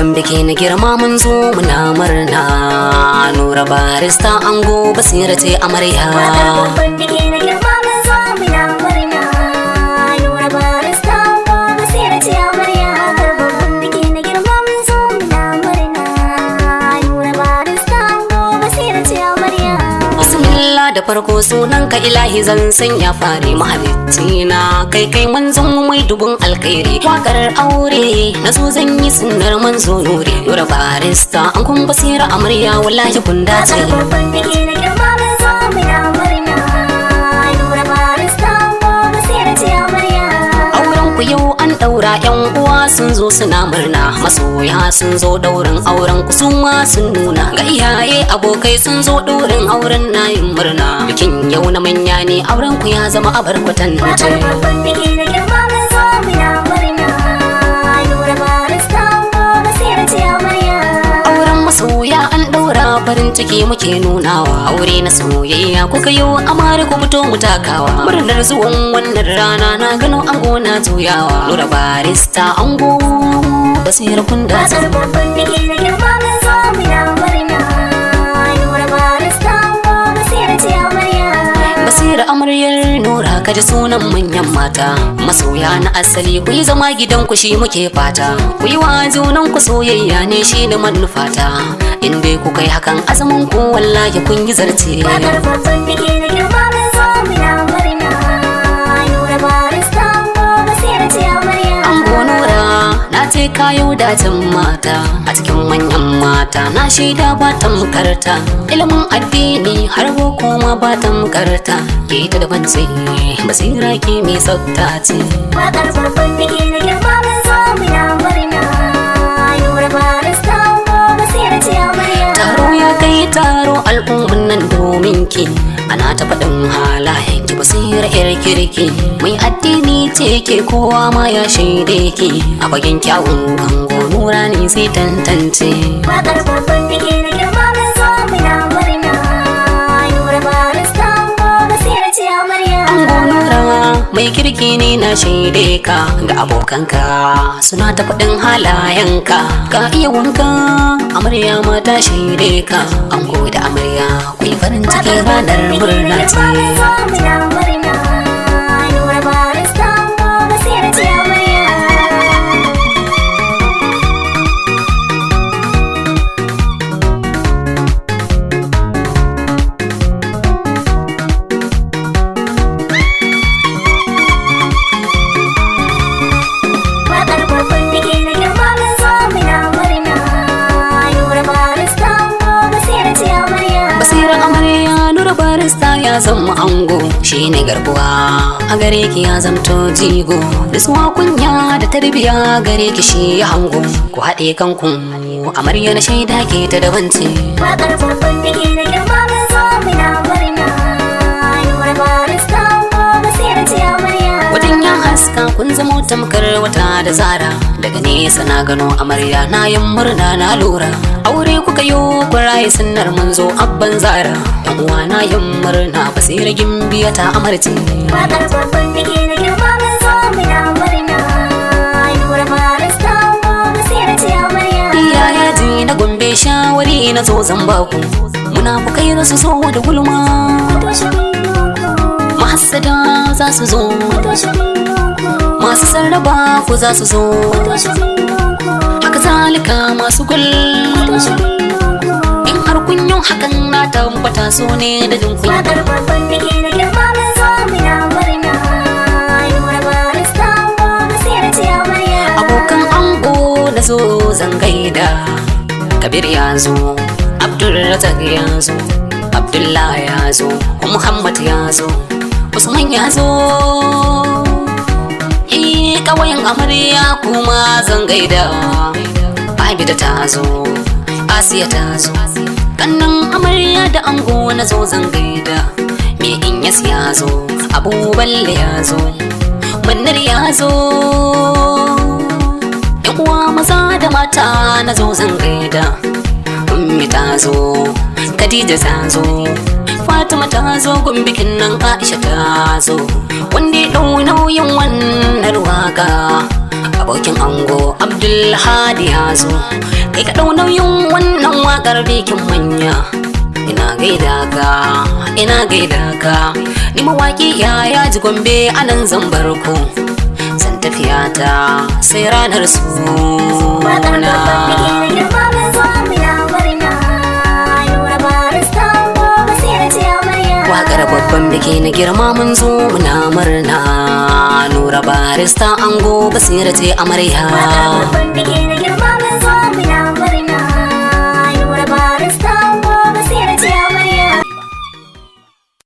babban biki na girma mun zo muna murna. Nura barista ango Basira ce amarya. babban biki na girma mun zo muna murna. Nura barista ango Basira ce amarya. Babban biki na girma mun zo muna murna. Nura barista ango Basira ce amarya. Bismillah da farko sunan ka ilahi zan sanya fare mahalicci na kai manzon mai dubun alkhairi. Wakar aure na zo zan yi sunnar manzo nuri. Nura barista an kun Basira amarya wallahi kun dace. babban biki na girma mun zo muna murna. Nura barista ango Basira ce amarya. Auren ku yau an daura yan uwa sun zo suna murna. Masoya sun zo daurin auren ku su ma sun nuna. Ga iyaye abokai sun zo daurin auren nayin murna. Bikin yau na manya ne auren ku ya zama abar kwatance. babban biki na girma mun zo muna murna. Nura barista ango Basira ce amarya. Auren masoya an daura farin ciki muke nunawa. Aure na soyayya kuka yi amare ku fito mu takawa. Murnar zuwan wannan rana na gano ango na juyawa. Nura barista ango Basira kun dace. babban biki na girma mun zo muna murna. Nura barista ango Basira ce amarya. Basira amaryar Nura kaji sunan manyan mata. Masoya na asali ku yi zama gidan ku shi muke fata. Ku yi wa junan ku soyayya ne shi da manufata. In dai ku kai hakan azumin ku wallahi kun yi zarce. babban biki na girma mun zo muna murna. Nura barista ango Basira ce amarya. Ango Nura na ce kayo dacin mata. A cikin manyan mata na shaida ba tamkarta. Ilimin addini har boko ma ba tamkarta. Ke ta daban ce Basira ke mai tsafta ce. babban biki na girma mun zo muna murna. Nura barista ango Basira ce amarya. Taro ya kai taro al'umman nan domin ki. Ana ta faɗin halayen ki Basira yar kirki. Mai addini ce ke kowa ma ya shaide ki. A bagen kyawun ango Nura ne sai tantance. babban biki na girma mun zo muna murna. Nura barista ango Basira ce amarya. Ango Nura mai kirki ne na shaide ka. Ga abokanka suna ta faɗin halayenka. Ka iya wanka amarya ma ta shaide ka. Ango da amarya ku yi farin ciki ranar murna ce. muna murna. Nura barista ango Basira ce amarya. babban biki na girma mun zo muna murna. Nura barista ango Basira ce amarya. Basira amarya Nura barista ya zama ango shine garkuwa a gare ki ya zamto jigo. Nutsuwa kunya da tarbiya gare ki shi ya hango. Ku haɗe kanku amarya na shaida ke ta daban ce. babban biki na girma mun zo muna murna. Nura barista ango Basira ce amarya. Wajen ya haska kun zamo tamkar wata da zara. Daga nesa na gano amarya na yin murna na lura. Aure kuka yi kwaraye sunnar manzo abban zara. Yan uwa na yin murna Basira gimbiya ta amarci. babban biki na girma mun zo muna murna. Nura barista ango Basira ce amarya. Iyaye ji na gombe shawari na zo zan baku. Munafukai za su zo da gulma. Mahassada za su zo. Masu sarraba ku za su zo. Haka zalika masu gul. In har kun yi hakan na tabbata so ne da jin kunya. babban biki na girma mun zo muna murna. Nura barista ango Basira ce amarya. Abokan ango na zo zan gaida. Kabir ya zo, Abdulrazak ya zo, Abdullah ya zo, Muhammad ya zo, Usman ya zo. Kawayen amarya kuma zan gaida. Abida ta zo, Asiya ta zo, kannan amarya da ango na zo zan gaida. Me Inyas ya zo, Abu Balle ya zo, Mannar ya zo. Yan uwa maza da mata na zo zan gaida. Ummi ta zo, Khadija ta zo, Fatima ta zo gun bikin nan Aisha ta zo. Wanda ya ɗau nauyin wannan waka abokin ango Abdulhadi ya zo, kai ka ɗau nauyin wannan waƙar bikin manya. Ina gaida ka ni mawaƙi ya ji Gombe anan zan bar ku, zan tafiya ta sai ranar suna. Waƙar babban biki na girma mun zo muna murna, Nura Barista ango Basira ce amarya.